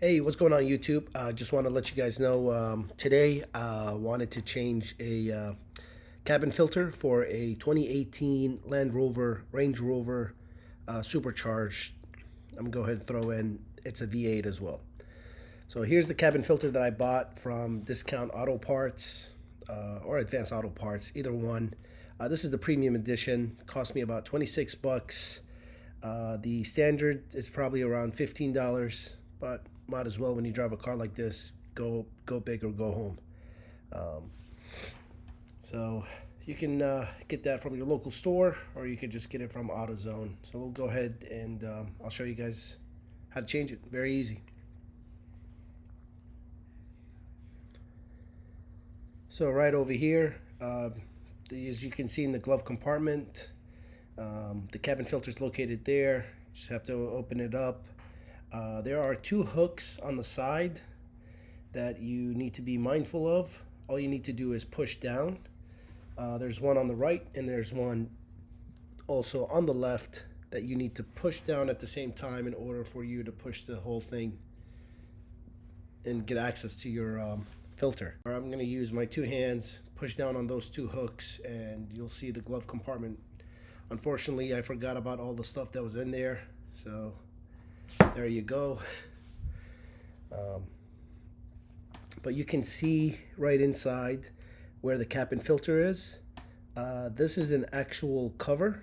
Hey, what's going on YouTube? Just want to let you guys know today wanted to change a cabin filter for a 2018 Range Rover supercharged. I'm gonna go ahead and throw in it's a V8 as well. So here's the cabin filter that I bought from Discount Auto Parts or Advanced Auto Parts, either one. This is the premium edition. Cost me about 26 bucks. The standard is probably around $15, but might as well when you drive a car like this, go big or go home. Um, so you can get that from your local store, or you could just get it from AutoZone. So we'll go ahead and I'll show you guys how to change it. Very easy. So right over here, as you can see in the glove compartment, the cabin filter is located there. Just have to open it up. There are two hooks on the side that you need to be mindful of. All you need to do is push down. There's one on the right and there's one also on the left that you need to push down at the same time in order for you to push the whole thing and get access to your filter. I'm going to use my two hands, push down on those two hooks, and you'll see the glove compartment. Unfortunately, I forgot about all the stuff that was in there, so there you go. But you can see right inside where the cap and filter is. This is an actual cover.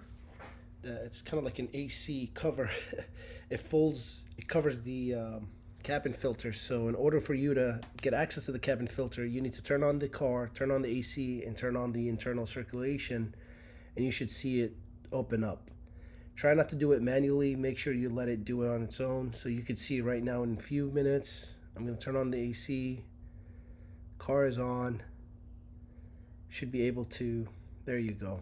It's kind of like an AC cover. It covers the cabin filter. So in order for you to get access to the cabin filter, you need to turn on the car, turn on the AC, and turn on the internal circulation, and you should see it open up. Try not to do it manually. Make sure you let it do it on its own. So you can see right now in a few minutes, I'm going to turn on the AC. Car is on. Should be able to, there you go.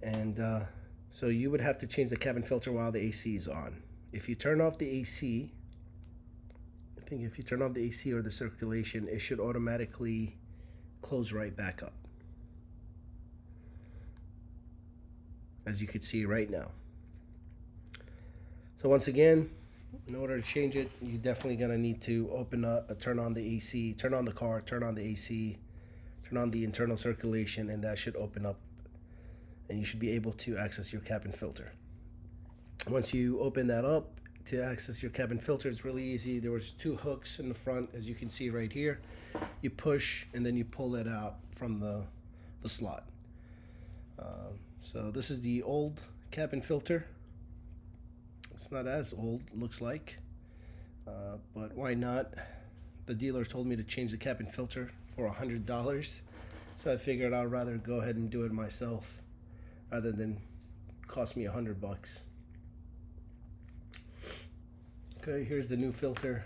And so you would have to change the cabin filter while the AC is on. If you turn off the AC, I think if you turn off the AC or the circulation, it should automatically close right back up, as you can see right now. So once again, in order to change it, you're definitely gonna need to open up, turn on the AC, turn on the car, turn on the AC, turn on the internal circulation, and that should open up, and you should be able to access your cabin filter. Once you open that up to access your cabin filter, it's really easy. There was two hooks in the front, as you can see right here. You push and then you pull it out from the slot. So this is the old cabin filter. It's not as old, looks like, but why not? The dealer told me to change the cabin filter for $100, so I figured I'd rather go ahead and do it myself rather than cost me $100. Okay, here's the new filter.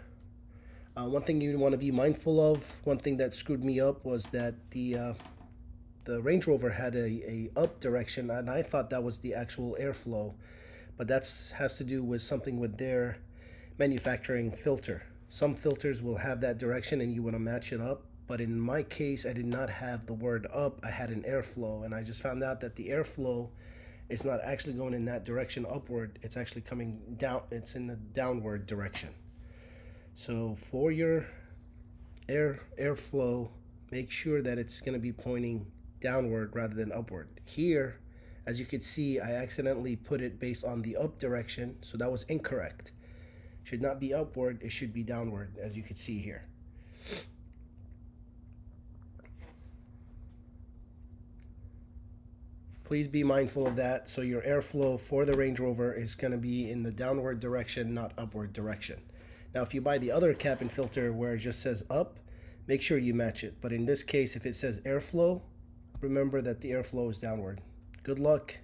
One thing you want to be mindful of, one thing that screwed me up was that the Range Rover had a up direction, and I thought that was the actual airflow, but that has to do with something with their manufacturing filter. Some filters will have that direction and you want to match it up, but in my case I did not have the word up, I had an airflow, and I just found out that the airflow is not actually going in that direction upward, it's actually coming down, it's in the downward direction. So for your airflow, make sure that it's going to be pointing downward rather than upward. Here, as you can see, I accidentally put it based on the up direction, so that was incorrect. Should not be upward, it should be downward, as you can see here. Please be mindful of that. So your airflow for the Range Rover is going to be in the downward direction, not upward direction. Now if you buy the other cabin filter where it just says up, make sure you match it. But in this case, if it says airflow, remember that the airflow is downward. Good luck.